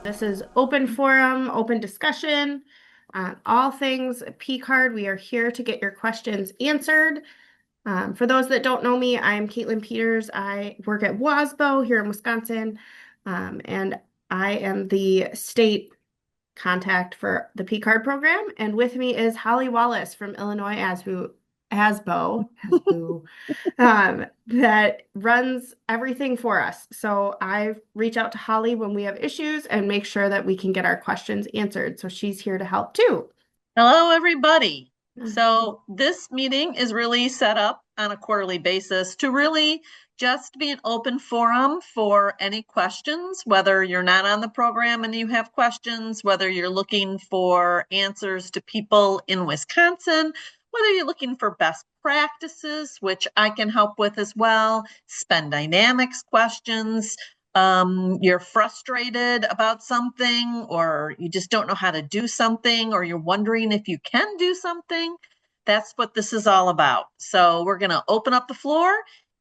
This is open forum, open discussion on all things P-card. We are here to get your questions answered. For those that don't know me, I'm Caitlin Peters. I work at WASBO here in Wisconsin, and I am the state contact for the P-card program. And with me is Holly Wallace from Illinois ASBO, that runs everything for us. So I reach out to Holly when we have issues and make sure that we can get our questions answered. So she's here to help too. Hello, everybody. Mm. So this meeting is really set up on a quarterly basis to really just be an open forum for any questions, whether you're not on the program and you have questions, whether you're looking for answers to people in Wisconsin, whether you're looking for best practices, which I can help with as well, spend dynamics questions, you're frustrated about something, or you just don't know how to do something, or you're wondering if you can do something, that's what this is all about. So we're going to open up the floor,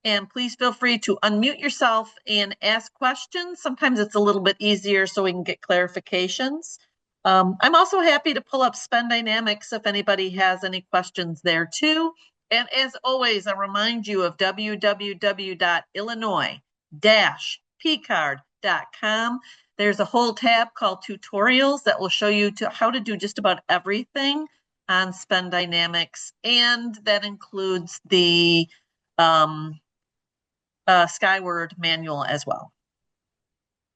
and please feel free to unmute yourself and ask questions. Sometimes it's a little bit easier so we can get clarifications. I'm also happy to pull up Spend Dynamics if anybody has any questions there too. And as always, I remind you of www.illinois-pcard.com. There's a whole tab called tutorials that will show you how to do just about everything on Spend Dynamics, and that includes the Skyward manual as well.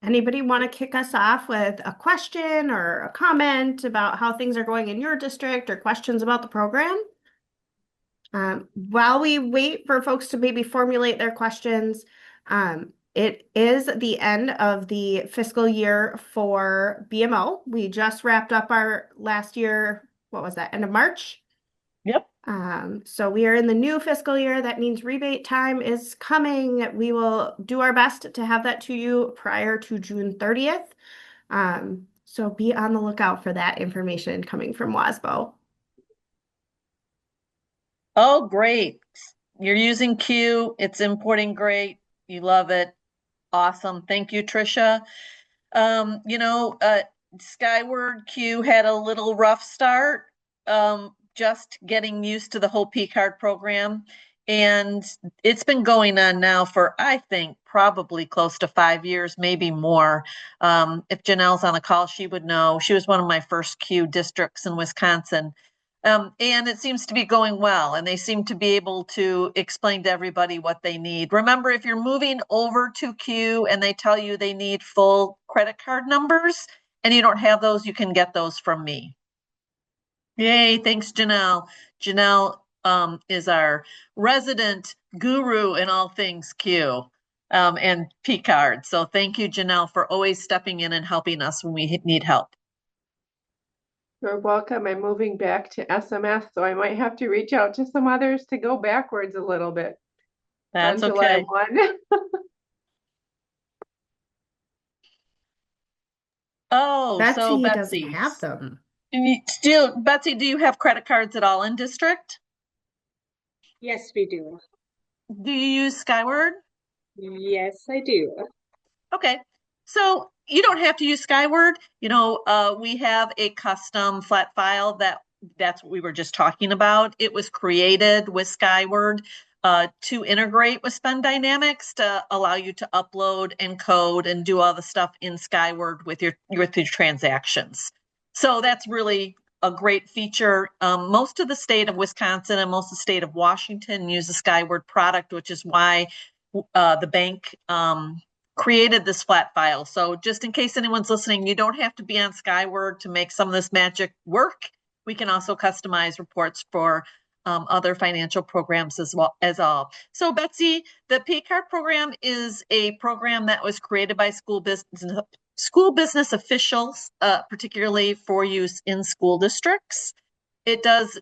Anybody want to kick us off with a question or a comment about how things are going in your district or questions about the program? While we wait for folks to maybe formulate their questions, it is the end of the fiscal year for BMO. We just wrapped up our last year, what was that, end of March? Yep. So we are in the new fiscal year. That means rebate time is coming. We will do our best to have that to you prior to June 30th. So be on the lookout for that information coming from WASBO. Oh, great. You're using Q. It's importing great. You love it. Awesome. Thank you, Trisha. Skyward Q had a little rough start, just getting used to the whole P-card program. And it's been going on now for, I think, probably close to 5 years, maybe more. If Janelle's on a call, she would know. She was one of my first Q districts in Wisconsin. And it seems to be going well, and they seem to be able to explain to everybody what they need. Remember, if you're moving over to Q and they tell you they need full credit card numbers and you don't have those, you can get those from me. Yay, thanks, Janelle. Janelle is our resident guru in all things Q and P card. So thank you, Janelle, for always stepping in and helping us when we need help. You're welcome. I'm moving back to SMS, so I might have to reach out to some others to go backwards a little bit. That's on July okay. 1. Oh, so Betsy Betsy. doesn't have them. Betsy, do you have credit cards at all in district? Yes, we do. Do you use Skyward? Yes, I do. Okay. So you don't have to use Skyward. We have a custom flat file that's what we were just talking about. It was created with Skyward to integrate with Spend Dynamics to allow you to upload and code and do all the stuff in Skyward with your transactions. So that's really a great feature. Most of the state of Wisconsin and most of the state of Washington use the Skyward product, which is why the bank created this flat file. So just in case anyone's listening, you don't have to be on Skyward to make some of this magic work. We can also customize reports for other financial programs as well as all. So Betsy, the P-card program is a program that was created by school business officials, particularly for use in school districts. It does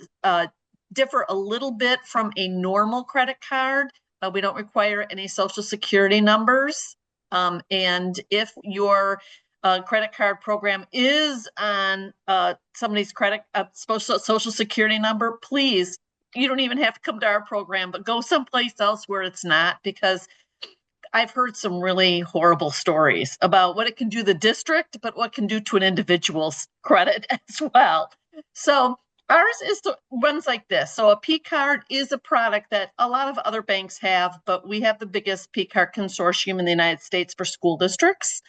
differ a little bit from a normal credit card. We don't require any social security numbers. And if your credit card program is on somebody's social security number, please, you don't even have to come to our program, but go someplace else where it's not, because I've heard some really horrible stories about what it can do to the district, but what it can do to an individual's credit as well. So ours runs like this. So a P card is a product that a lot of other banks have, but we have the biggest P card consortium in the United States for school districts.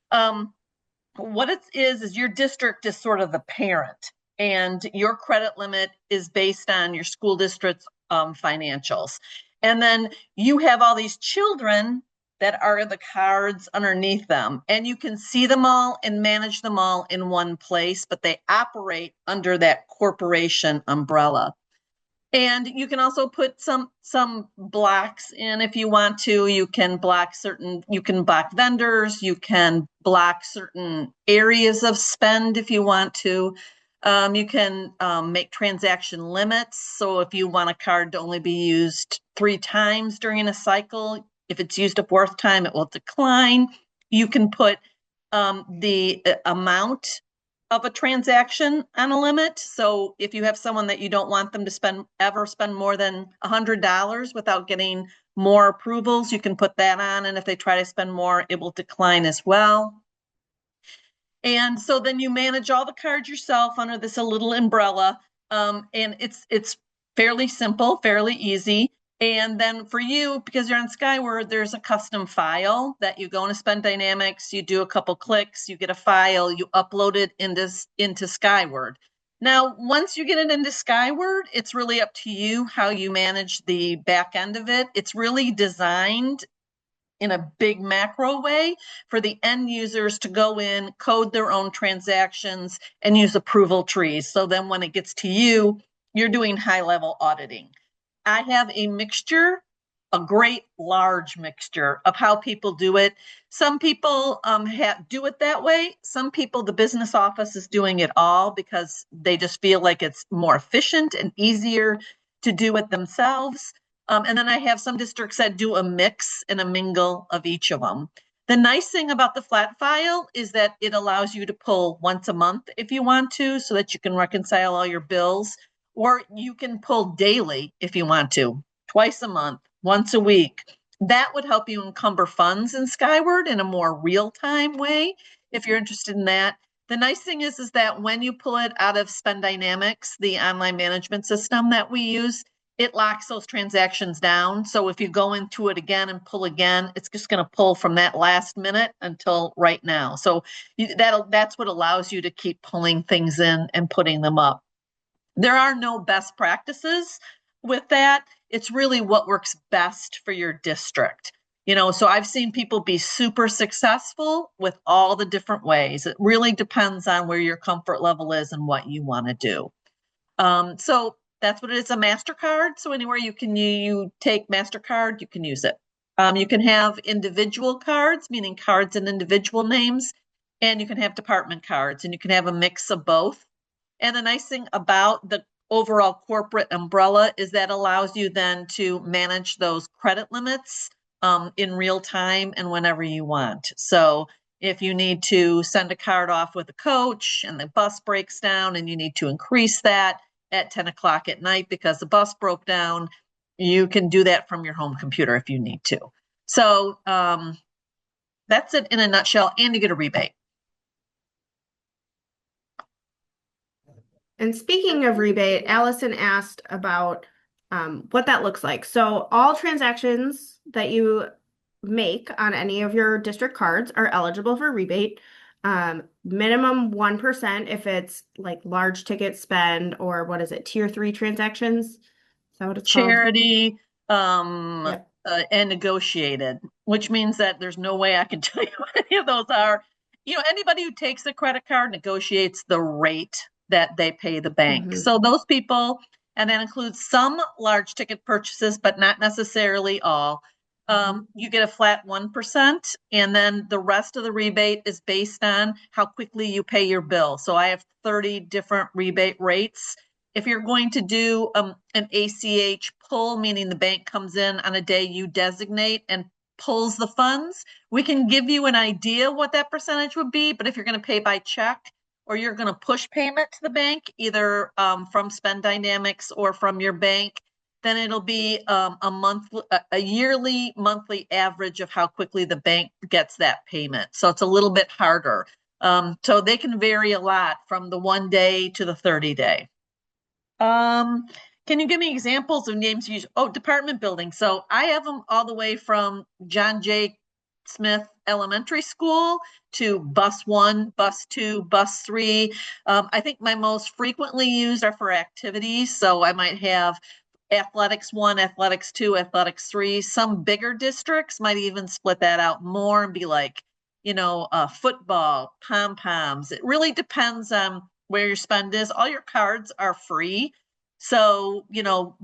What it is your district is sort of the parent, and your credit limit is based on your school district's financials. And then you have all these children that are the cards underneath them, and you can see them all and manage them all in one place, but they operate under that corporation umbrella. And you can also put some blocks in if you want to. You can block vendors, you can block certain areas of spend if you want to. You can make transaction limits. So if you want a card to only be used 3 times during a cycle, if it's used a 4th time, it will decline. You can put the amount of a transaction on a limit. So if you have someone that you don't want them to spend more than $100 without getting more approvals, you can put that on. And if they try to spend more, it will decline as well. And so then you manage all the cards yourself under this little umbrella. And it's fairly simple, fairly easy. And then for you, because you're on Skyward, there's a custom file that you go into Spend Dynamics, you do a couple clicks, you get a file, you upload it into Skyward. Now, once you get it into Skyward, it's really up to you how you manage the back end of it. It's really designed in a big macro way for the end users to go in, code their own transactions, and use approval trees. So then when it gets to you, you're doing high-level auditing. I have a mixture, a great large mixture of how people do it. Some people do it that way. Some people, the business office is doing it all because they just feel like it's more efficient and easier to do it themselves. And then I have some districts that do a mix and a mingle of each of them. The nice thing about the flat file is that it allows you to pull once a month if you want to, so that you can reconcile all your bills. Or you can pull daily if you want to, twice a month, once a week. That would help you encumber funds in Skyward in a more real-time way if you're interested in that. The nice thing is that when you pull it out of Spend Dynamics, the online management system that we use, it locks those transactions down. So if you go into it again and pull again, it's just going to pull from that last minute until right now. So that's what allows you to keep pulling things in and putting them up. There are no best practices with that. It's really what works best for your district. So I've seen people be super successful with all the different ways. It really depends on where your comfort level is and what you want to do. So that's what it is, a MasterCard. So anywhere you take MasterCard, you can use it. You can have individual cards, meaning cards in individual names, and you can have department cards, and you can have a mix of both. And the nice thing about the overall corporate umbrella is that allows you then to manage those credit limits in real time and whenever you want. So if you need to send a card off with a coach and the bus breaks down and you need to increase that at 10 o'clock at night because the bus broke down, you can do that from your home computer if you need to. So that's it in a nutshell, and you get a rebate. And speaking of rebate, Allison asked about what that looks like. So all transactions that you make on any of your district cards are eligible for rebate. Minimum 1% if it's like large ticket spend, or what is it, tier 3 transactions? Is that what it's called? Charity, and negotiated, which means that there's no way I can tell you what any of those are. Anybody who takes a credit card negotiates the rate that they pay the bank. Mhm. So those people, and that includes some large ticket purchases, but not necessarily all. You get a flat 1%, and then the rest of the rebate is based on how quickly you pay your bill. So I have 30 different rebate rates. If you're going to do an ACH pull, meaning the bank comes in on a day you designate and pulls the funds, we can give you an idea what that percentage would be. But if you're going to pay by check, or you're going to push payment to the bank, either from Spend Dynamics or from your bank, then it'll be a yearly monthly average of how quickly the bank gets that payment. So it's a little bit harder. So they can vary a lot from the 1 day to the 30 day. Can you give me examples of names you use? Oh, department building. So I have them all the way from John J. Smith Elementary School to bus 1, bus 2, bus 3. I think my most frequently used are for activities. So I might have athletics 1, athletics 2, athletics 3. Some bigger districts might even split that out more and be like, football, pom-poms. It really depends on where your spend is. All your cards are free. So,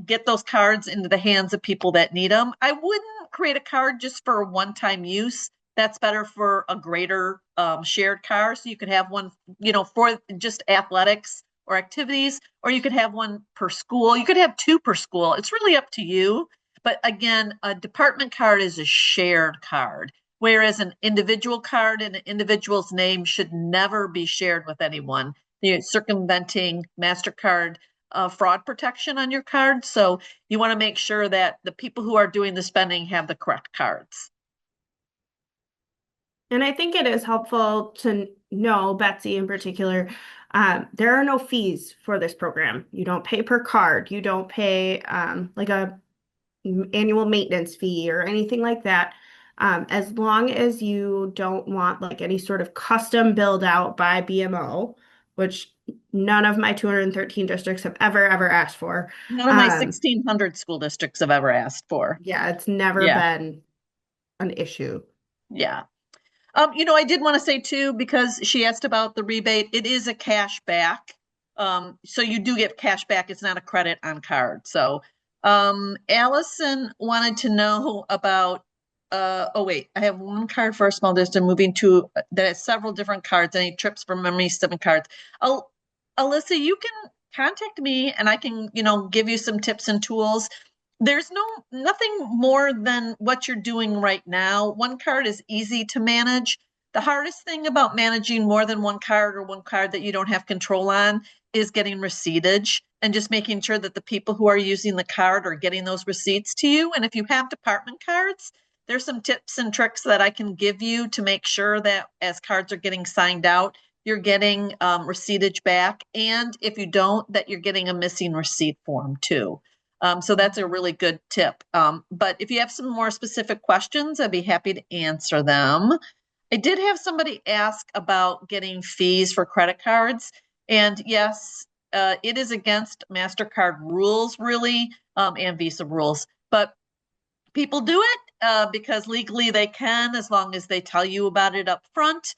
get those cards into the hands of people that need them. I wouldn't create a card just for one-time use. That's better for a greater shared card. So you could have one, for just athletics or activities, or you could have one per school. You could have 2 per school. It's really up to you. But again, a department card is a shared card, whereas an individual card in an individual's name should never be shared with anyone. You're circumventing MasterCard fraud protection on your card. So you want to make sure that the people who are doing the spending have the correct cards. And I think it is helpful to know, Betsy in particular, there are no fees for this program. You don't pay per card. You don't pay like a annual maintenance fee or anything like that. As long as you don't want like any sort of custom build out by BMO, which none of my 213 districts have ever asked for. None of my 1,600 school districts have ever asked for. Yeah, it's never been an issue. Yeah. I did want to say too, because she asked about the rebate, it is a cash back. So you do get cash back. It's not a credit on card. So Allison wanted to know about, I have one card for a small district moving to, that has several different cards, any trips from memory, 7 cards. Alyssa, you can contact me and I can, give you some tips and tools. There's nothing more than what you're doing right now. One card is easy to manage. The hardest thing about managing more than one card or one card that you don't have control on is getting receiptage and just making sure that the people who are using the card are getting those receipts to you. And if you have department cards, there's some tips and tricks that I can give you to make sure that as cards are getting signed out, you're getting receiptage back. And if you don't, that you're getting a missing receipt form too. So that's a really good tip. But if you have some more specific questions, I'd be happy to answer them. I did have somebody ask about getting fees for credit cards. And yes, it is against MasterCard rules, really, and Visa rules. But people do it because legally they can, as long as they tell you about it up front.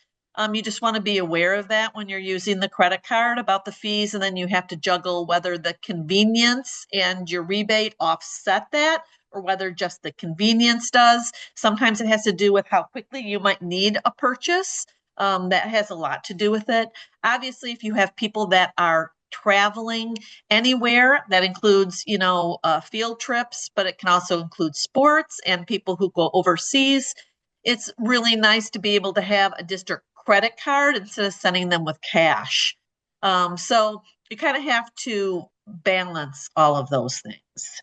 You just want to be aware of that when you're using the credit card about the fees, and then you have to juggle whether the convenience and your rebate offset that or whether just the convenience does. Sometimes it has to do with how quickly you might need a purchase. That has a lot to do with it. Obviously, if you have people that are traveling anywhere, that includes, field trips, but it can also include sports and people who go overseas. It's really nice to be able to have a district credit card instead of sending them with cash. So you kind of have to balance all of those things.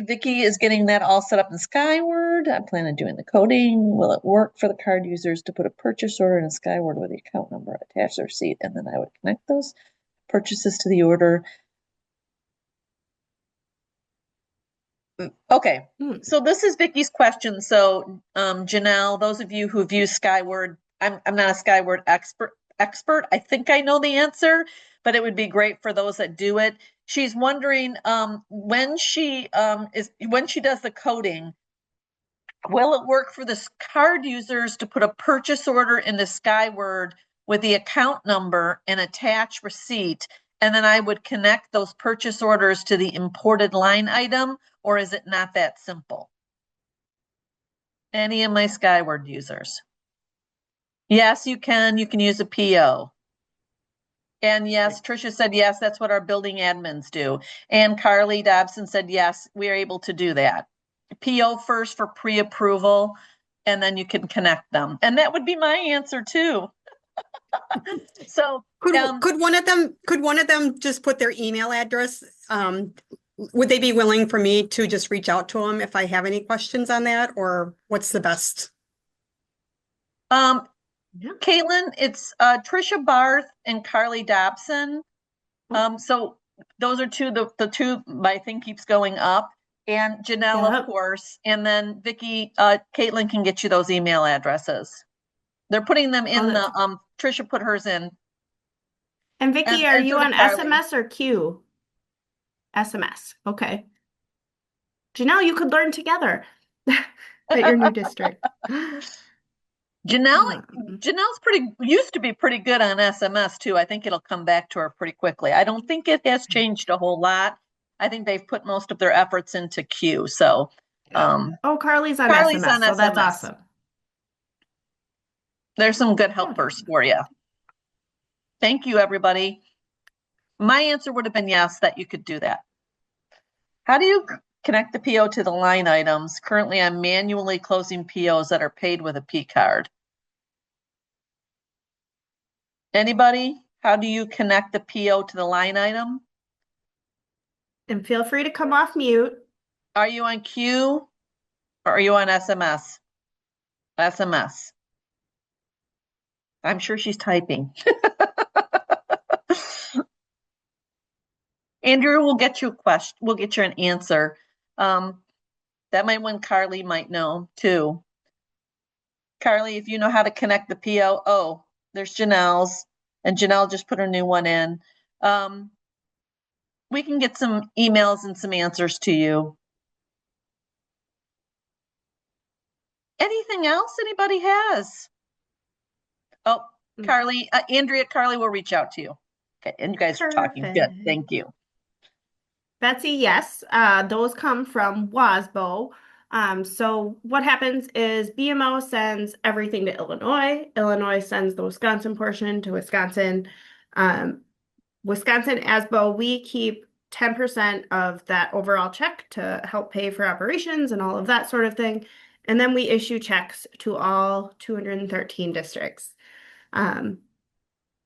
Vicki is getting that all set up in Skyward. I plan on doing the coding. Will it work for the card users to put a purchase order in Skyward with the account number, attach the receipt, and then I would connect those purchases to the order? Okay, so this is Vicki's question. So Janelle, those of you who've used Skyward, I'm not a Skyward expert. I think I know the answer, but it would be great for those that do it. She's wondering when she does the coding, will it work for the card users to put a purchase order into Skyward with the account number and attach receipt? And then I would connect those purchase orders to the imported line item, or is it not that simple? Any of my Skyward users? Yes, you can. You can use a PO. And yes, Tricia said, yes, that's what our building admins do. And Carly Dobson said, yes, we are able to do that. PO first for pre-approval, and then you can connect them. And that would be my answer too. So could one of them just put their email address would they be willing for me to just reach out to them if I have any questions on that, or what's the best? Um, Yeah. Caitlin, it's Trisha Barth and Carly Dobson. So those are the two my thing keeps going up. And Janelle, Yep. of course, and then Vicky, Caitlin can get you those email addresses. They're putting them in that's- the Trisha put hers in. And Vicky, are and you so did on Carly. SMS or Q? SMS. Okay. Janelle, you could learn together at your new district. Janelle, Um, Janelle's used to be pretty good on SMS too. I think it'll come back to her pretty quickly. I don't think it has changed a whole lot. I think they've put most of their efforts into Q. So, oh, Carly's on Carly's SMS, on so that's SMS. awesome. There's some good helpers for you. Thank you, everybody. My answer would have been yes, that you could do that. How do you connect the PO to the line items? Currently, I'm manually closing POs that are paid with a P card. Anybody? How do you connect the PO to the line item? And feel free to come off mute. Are you on Q or are you on SMS? SMS. I'm sure she's typing. Andrew, we'll get you a question. We'll get you an answer. That might one Carly might know too. Carly, if you know how to connect the PO, oh, there's Janelle's, and Janelle just put her new one in. We can get some emails and some answers to you. Anything else anybody has? Oh, Carly, Andrea, Carly will reach out to you. Okay, and you guys are talking. Good, Perfect. thank you. Betsy, yes, those come from WASBO. So what happens is BMO sends everything to Illinois. Illinois sends the Wisconsin portion to Wisconsin. Wisconsin ASBO, we keep 10% of that overall check to help pay for operations and all of that sort of thing. And then we issue checks to all 213 districts.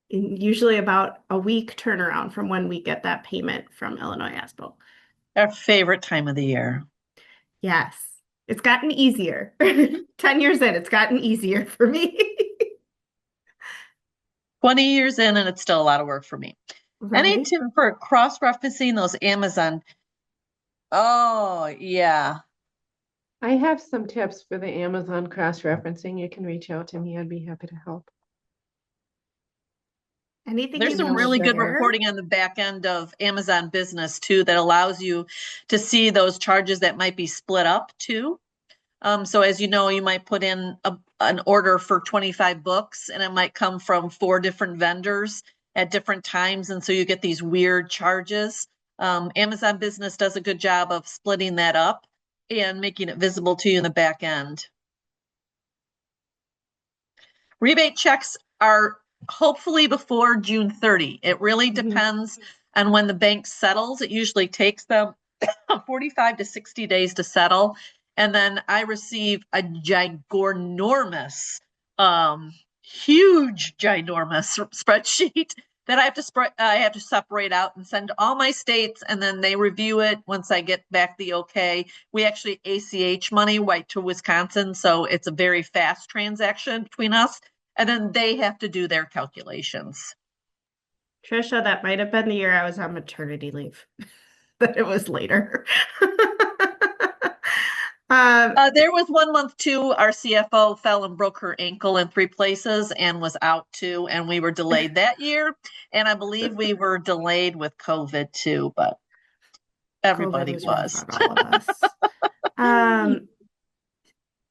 Usually about a week turnaround from when we get that payment from Illinois ASBO. Our favorite time of the year. Yes, it's gotten easier. 10 years in, it's gotten easier for me. 20 years in, and it's still a lot of work for me. Right? Any tip for cross-referencing those Amazon? Oh, yeah. I have some tips for the Amazon cross-referencing. You can reach out to me. I'd be happy to help. Anything There's you some can really good share? reporting on the back end of Amazon Business too that allows you to see those charges that might be split up too. So as you know, you might put in an order for 25 books and it might come from 4 different vendors at different times. And so you get these weird charges. Amazon Business does a good job of splitting that up and making it visible to you in the back end. Rebate checks are hopefully before June 30. It really depends on when the bank settles. It usually takes them 45 to 60 days to settle. And then I receive a ginormous, huge, ginormous spreadsheet that I have to separate out and send to all my states, and then they review it once I get back the okay. We actually ACH money right to Wisconsin, so it's a very fast transaction between us, and then they have to do their calculations. Trisha, that might have been the year I was on maternity leave, but it was later. There was 1 month too. Our CFO fell and broke her ankle in 3 places and was out too, and we were delayed that year. And I believe we were delayed with COVID too, but everybody COVID rough was. on all of us.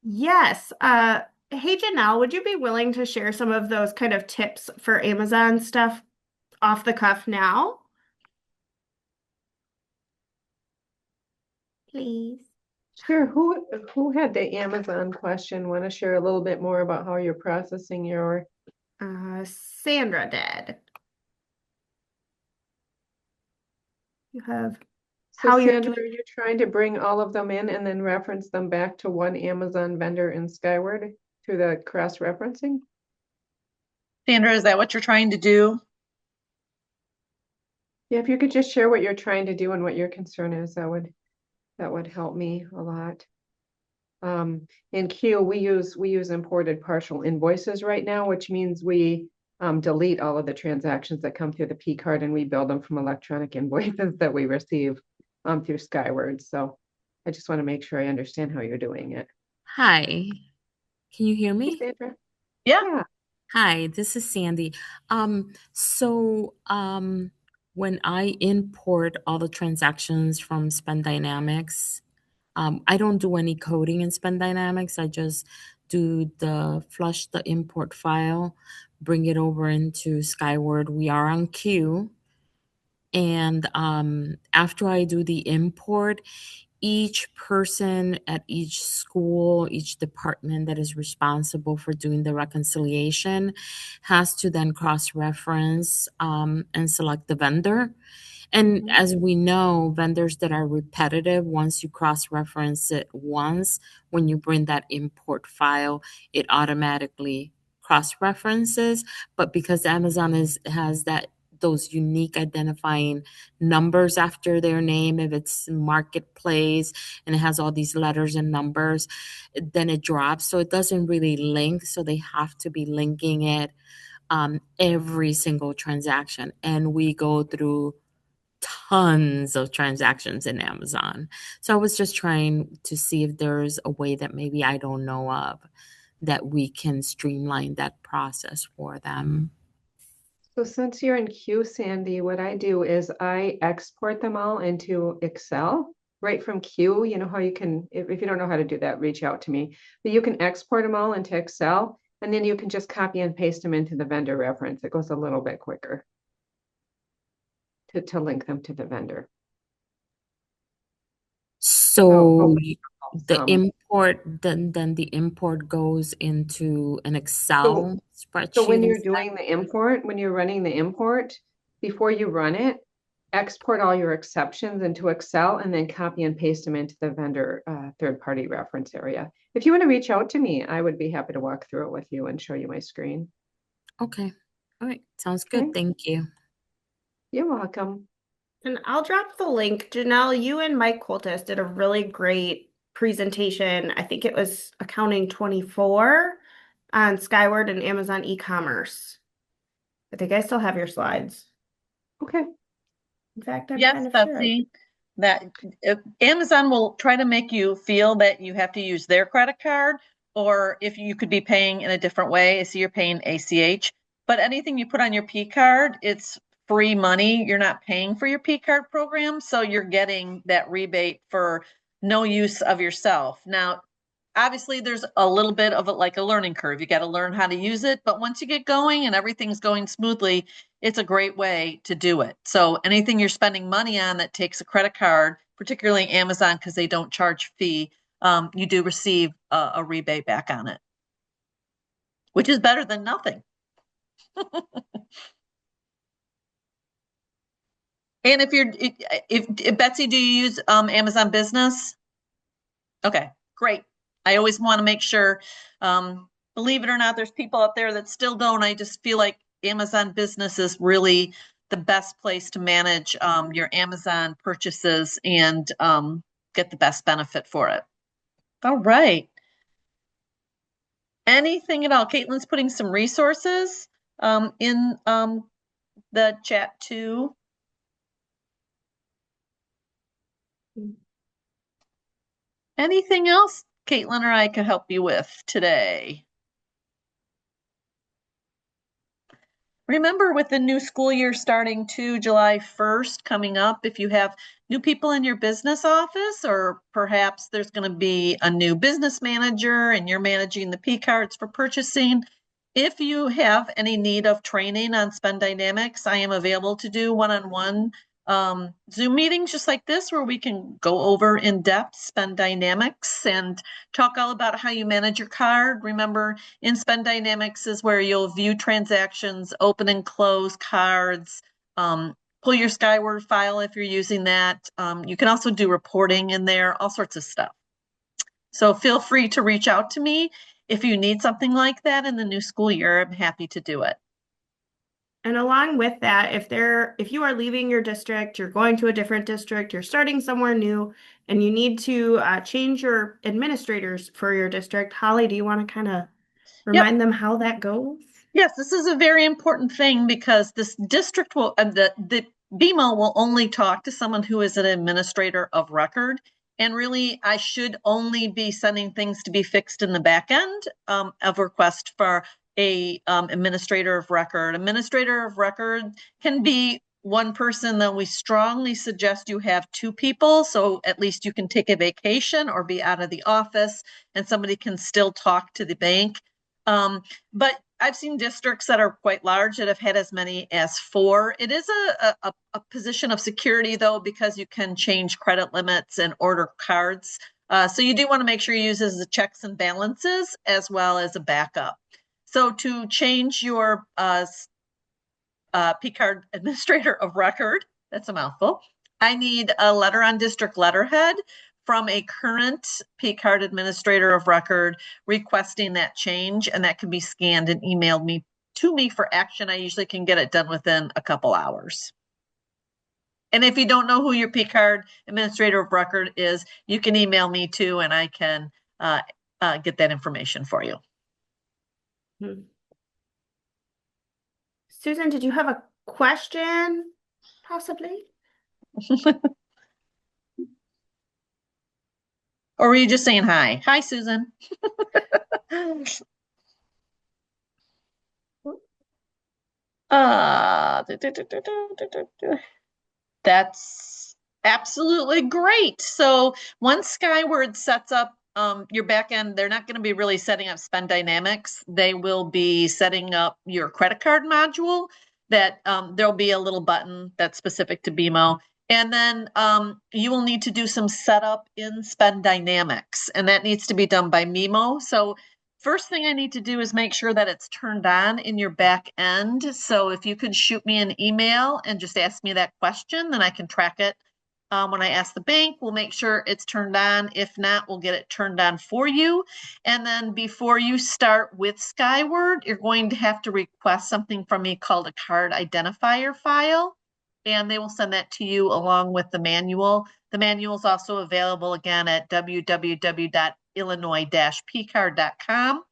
Yes. Hey, Janelle, would you be willing to share some of those kind of tips for Amazon stuff off the cuff now? Please. Sure. Who had the Amazon question? Want to share a little bit more about how you're processing your Sandra did. You have So how you're Sandra, doing. are you trying to bring all of them in and then reference them back to one Amazon vendor in Skyward through the cross-referencing? Sandra, is that what you're trying to do? Yeah, if you could just share what you're trying to do and what your concern is, that would help me a lot. In Q, we use imported partial invoices right now, which means we delete all of the transactions that come through the P card and we bill them from electronic invoices that we receive through Skyward. So I just want to make sure I understand how you're doing it. Hi, can you hear Hey, me? Sandra. Yeah. Yeah. Hi, this is Sandy. When I import all the transactions from Spend Dynamics, I don't do any coding in Spend Dynamics. I just flush the import file, bring it over into Skyward. We are on queue. And after I do the import, each person at each school, each department that is responsible for doing the reconciliation has to then cross-reference and select the vendor. And as we know, vendors that are repetitive, once you cross-reference it once, when you bring that import file, it automatically cross-references. But because Amazon has those unique identifying numbers after their name, if it's marketplace and it has all these letters and numbers, then it drops. So it doesn't really link. So they have to be linking it every single transaction. And we go through tons of transactions in Amazon. So I was just trying to see if there's a way that maybe I don't know of that we can streamline that process for them. So since you're in Q, Sandy, what I do is I export them all into Excel right from Q. You know how you can, if you don't know how to do that, reach out to me. But you can export them all into Excel and then you can just copy and paste them into the vendor reference. It goes a little bit quicker to link them to the vendor. So hopefully the some. import, then the import goes into an Excel spreadsheet. So when you're instead? doing the import, when you're running the import, before you run it, export all your exceptions into Excel and then copy and paste them into the vendor third-party reference area. If you want to reach out to me, I would be happy to walk through it with you and show you my screen. Okay. All right. Sounds good. Okay. Thank you. You're welcome. And I'll drop the link. Janelle, you and Mike Coltis did a really great presentation. I think it was Accounting 24 on Skyward and Amazon e-commerce. I think I still have your slides. Okay. In fact, I'm Yes, kind of sure. Betsy, that Amazon will try to make you feel that you have to use their credit card, or if you could be paying in a different way. I see you're paying ACH, but anything you put on your P card, it's free money. You're not paying for your P card program, so you're getting that rebate for no use of yourself. Now, obviously there's a little bit of like a learning curve. You got to learn how to use it, but once you get going and everything's going smoothly, it's a great way to do it. So anything you're spending money on that takes a credit card, particularly Amazon, because they don't charge fee, you do receive a rebate back on it, which is better than nothing. And if Betsy, do you use Amazon Business? Okay, great. I always want to make sure, believe it or not, there's people out there that still don't. I just feel like Amazon Business is really the best place to manage your Amazon purchases and get the best benefit for it. All right. Anything at all? Caitlin's putting some resources in the chat too. Anything else Caitlin or I could help you with today? Remember, with the new school year starting to July 1st coming up, if you have new people in your business office, or perhaps there's going to be a new business manager and you're managing the P cards for purchasing, if you have any need of training on Spend Dynamics, I am available to do one-on-one Zoom meetings just like this, where we can go over in depth Spend Dynamics and talk all about how you manage your card. Remember, in Spend Dynamics is where you'll view transactions, open and close cards, pull your Skyward file if you're using that. You can also do reporting in there, all sorts of stuff. So feel free to reach out to me if you need something like that in the new school year. I'm happy to do it. And along with that, if you are leaving your district, you're going to a different district, you're starting somewhere new, and you need to change your administrators for your district, Holly, do you want to kind of Yep. remind them how that goes? Yes, this is a very important thing because this district will, the BMO will only talk to someone who is an administrator of record. And really, I should only be sending things to be fixed in the back end of request for a administrator of record. Administrator of record can be one person, though we strongly suggest you have two people. So at least you can take a vacation or be out of the office and somebody can still talk to the bank. But I've seen districts that are quite large that have had as many as 4. It is a position of security, though, because you can change credit limits and order cards. So you do want to make sure you use it as a checks and balances as well as a backup. So to change your P-card administrator of record, that's a mouthful, I need a letter on district letterhead from a current P-card administrator of record requesting that change, and that can be scanned and emailed to me for action. I usually can get it done within a couple hours. And if you don't know who your P-card administrator of record is, you can email me too, and I can get that information for you. Susan, did you have a question, possibly? Or were you just saying hi? Hi, Susan. That's absolutely great. So once Skyward sets up your backend, they're not going to be really setting up Spend Dynamics. They will be setting up your credit card module that there'll be a little button that's specific to BMO. And then you will need to do some setup in Spend Dynamics, and that needs to be done by Mimo. So first thing I need to do is make sure that it's turned on in your back end. So if you could shoot me an email and just ask me that question, then I can track it. When I ask the bank, we'll make sure it's turned on. If not, we'll get it turned on for you. And then before you start with Skyward, you're going to have to request something from me called a card identifier file. And they will send that to you along with the manual. The manual is also available again at www.illinois-pcard.com.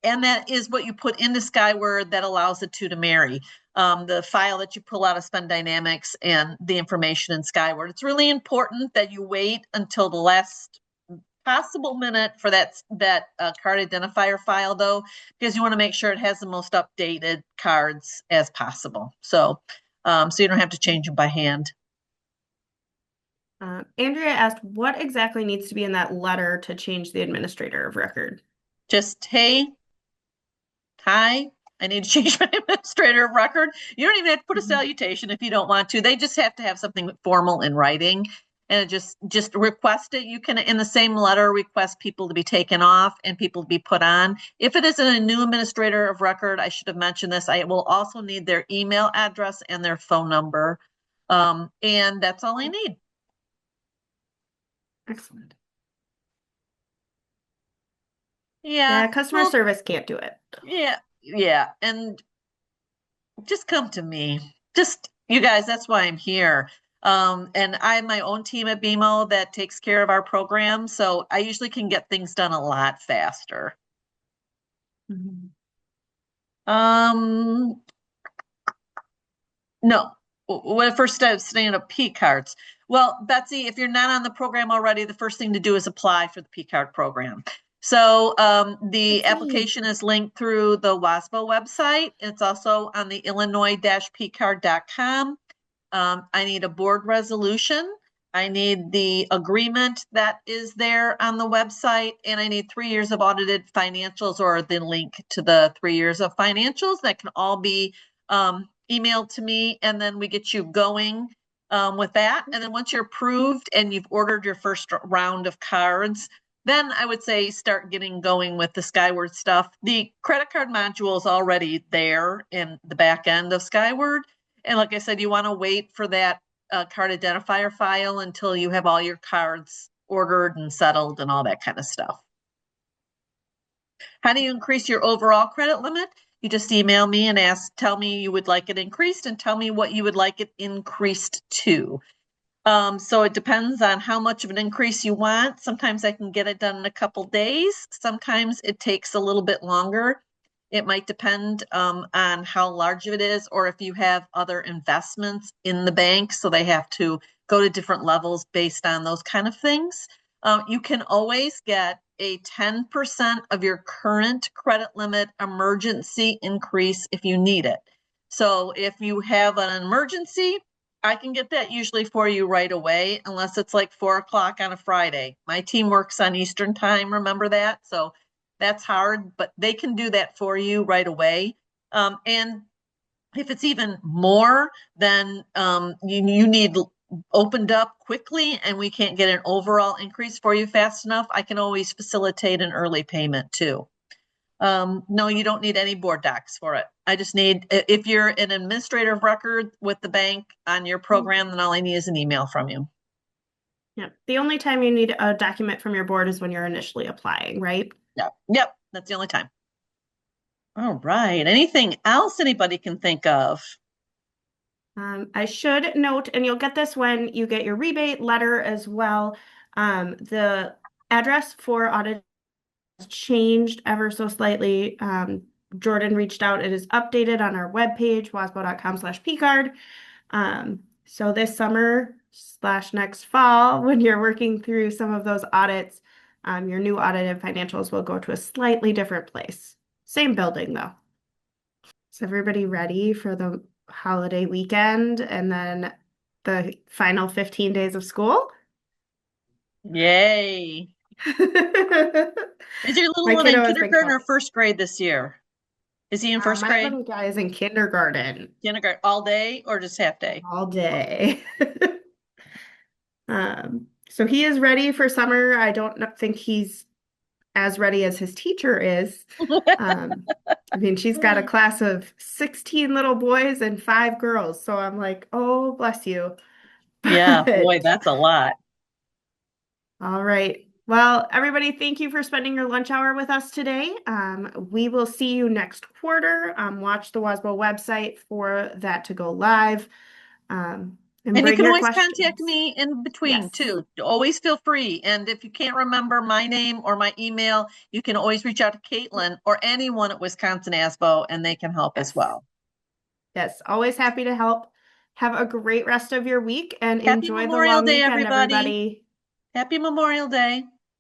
And that is what you put into Skyward that allows the two to marry. The file that you pull out of Spend Dynamics and the information in Skyward. It's really important that you wait until the last possible minute for that card identifier file, though, because you want to make sure it has the most updated cards as possible. So you don't have to change them by hand. Andrea asked, what exactly needs to be in that letter to change the administrator of record? Just, hey, hi, I need to change my administrator of record. You don't even have to put a salutation if you don't want to. They just have to have something formal in writing. And just request it. You can, in the same letter, request people to be taken off and people to be put on. If it is a new administrator of record, I should have mentioned this, I will also need their email address and their phone number. And that's all I need. Excellent. Yeah. Customer service can't do it. Yeah. And just come to me. You guys, that's why I'm here. And I have my own team at BMO that takes care of our program. So I usually can get things done a lot faster. No, when first started setting up P cards. Well, Betsy, if you're not on the program already, the first thing to do is apply for the P card program. So the application is linked through the WASBO website. It's also on the illinois-pcard.com. I need a board resolution. I need the agreement that is there on the website, and I need 3 years of audited financials or the link to the 3 years of financials. That can all be emailed to me, and then we get you going with that. And then once you're approved and you've ordered your first round of cards, then I would say start getting going with the Skyward stuff. The credit card module is already there in the back end of Skyward. And like I said, you want to wait for that card identifier file until you have all your cards ordered and settled and all that kind of stuff. How do you increase your overall credit limit? You just email me and tell me you would like it increased and tell me what you would like it increased to. So it depends on how much of an increase you want. Sometimes I can get it done in a couple days. Sometimes it takes a little bit longer. It might depend on how large it is, or if you have other investments in the bank, so they have to go to different levels based on those kind of things. You can always get a 10% of your current credit limit emergency increase if you need it. So if you have an emergency, I can get that usually for you right away, unless it's like 4 o'clock on a Friday. My team works on Eastern time, remember that? So that's hard, but they can do that for you right away. And if it's even more, then you need opened up quickly and we can't get an overall increase for you fast enough, I can always facilitate an early payment too. No, you don't need any board docs for it. I just need, if you're an administrator of record with the bank on your program, then all I need is an email from you. Yeah. The only time you need a document from your board is when you're initially applying, right? Yep, that's the only time. All right. Anything else anybody can think of? I should note, and you'll get this when you get your rebate letter as well. The address for audit has changed ever so slightly. Jordan reached out. It is updated on our webpage, wasbo.com/pcard. So this summer / next fall, when you're working through some of those audits, your new audited financials will go to a slightly different place. Same building though. Is everybody ready for the holiday weekend and then the final 15 days of school? Yay. Is your little My one kiddo in has been kindergarten or counting. first grade this year? Is he in first My grade? little guy is in kindergarten Kindergarten all day or just half day? all day. So he is ready for summer. I don't think he's as ready as his teacher is. I mean, she's got a class of 16 little boys and 5 girls. So I'm like, oh, bless you. Yeah, boy, But- that's a lot. All right. Well, everybody, thank you for spending your lunch hour with us today. We will see you next quarter. Watch the WASBO website for that to go live. And And you bring can your always questions. contact me in between Yes. too. Always feel free. And if you can't remember my name or my email, you can always reach out to Caitlin or anyone at Wisconsin ASBO and they can help as Yes. well. Yes, always happy to help. Have a great rest of your week and Happy enjoy the Memorial long Day, weekend, everybody. everybody. Happy Memorial Day.